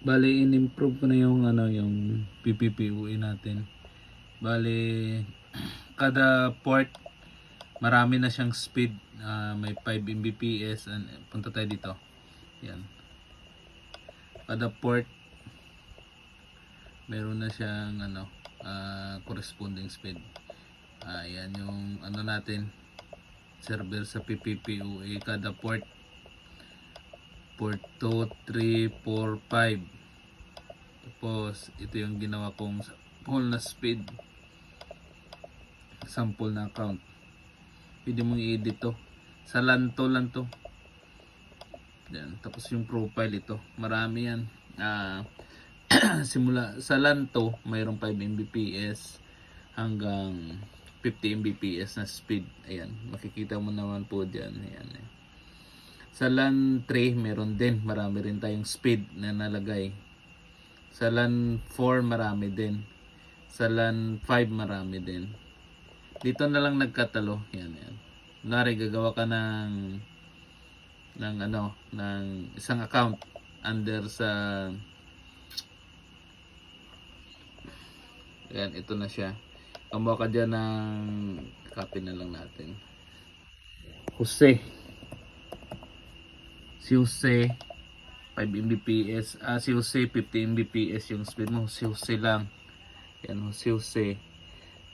Bali in-improve ko na yung yung PPPoE natin. Bali kada port marami na siyang speed, may 5 Mbps and punta tayo dito. Yan. Kada port meron na siyang corresponding speed. Yan yung natin server sa PPPoE. Kada port 2, 3, 4, 5. Tapos ito yung ginawa kong full na speed, sample na account. Pwede mong i-edit to sa LAN to. Yan. Tapos yung profile ito, marami yan. Simula sa LAN to, mayroong 5 Mbps hanggang 50 Mbps na speed. Ayan, makikita mo naman po dyan. Ayan. Sa LAN 3 meron din, marami rin tayong speed na nalagay. Sa LAN 4 marami din. Sa LAN 5 marami din. Dito na lang nagkatalo. Yan. Kunwari gagawa ka ng isang account under sa yan, ito na siya. Kumuha ka dyan ng copy na lang natin. Jose. Si Jose 5 Mbps. Si Jose 50 Mbps yung speed mo. Si Jose lang. Yan, si Jose.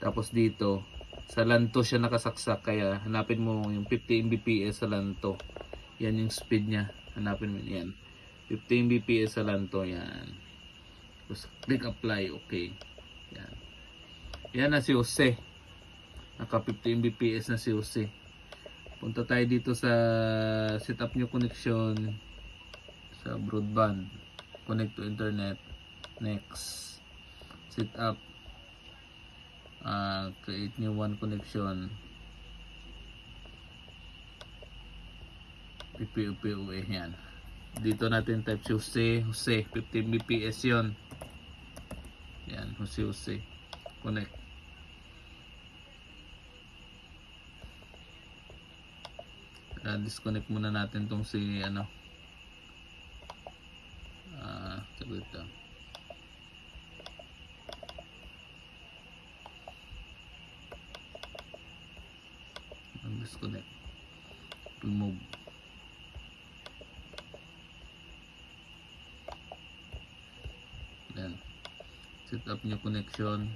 Tapos dito sa LAN to siya nakasaksak, kaya hanapin mo yung 50 Mbps sa LAN to. Yan yung speed niya. Hanapin mo yan. 50 Mbps sa LAN to. Yan. Tapos click apply. Okay. Yan. Yan na si Jose. Naka 50 Mbps na si Jose. Punta tayo dito sa setup new connection sa broadband. Connect to internet. Next. Setup. Create new one connection. PPPoE yan. Dito natin type si Jose 50 Mbps yon. Yan, Jose. Connect. Disconnect muna natin tong si saglit lang. Disconnect. Remove. Then set up new connection.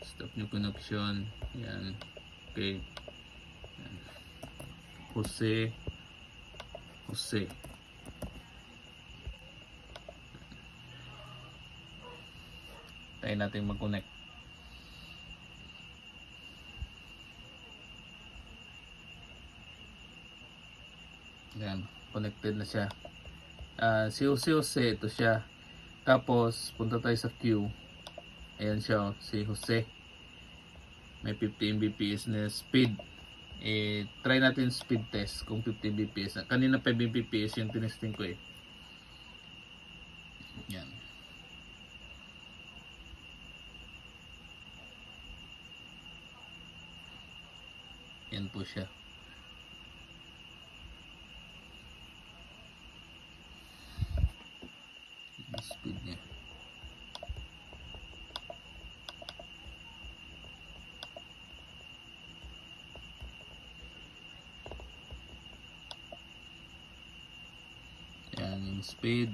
Set up new connection. Yan. Okay. Yan. Jose. Tayo natin mag-connect. Yan, connected na siya. Si Jose, ito siya. Tapos punta tayo sa queue. Ayan siya, si Jose. May 50 Mbps na speed. Try natin speed test kung 50 Mbps. Kanina 5 Mbps yung tinesting ko eh. Yan. Yan po siya. Speed niya. Yan yung speed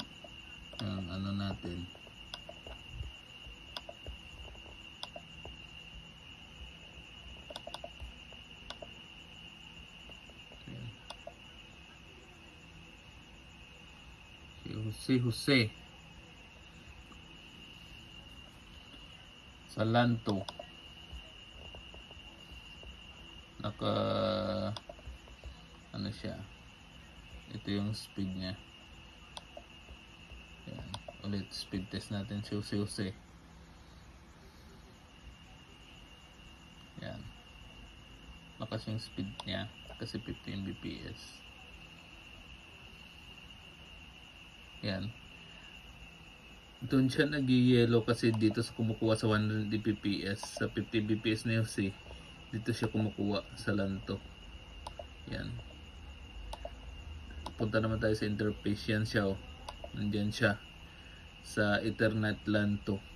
ng natin. Si Jose sa LAN 2 naka siya, ito yung speed niya. Yan. Ulit speed test natin si Jose. Yan, lakas yung speed niya kasi 50 Mbps. Yan. Doon siya nag-yellow kasi dito sa kumukuha sa 100 Mbps. Sa 50 Mbps na yun dito siya kumukuha sa LAN to. Yan. punta naman tayo sa interface. Yan siya, oh. Nandyan siya sa Ethernet LAN 2.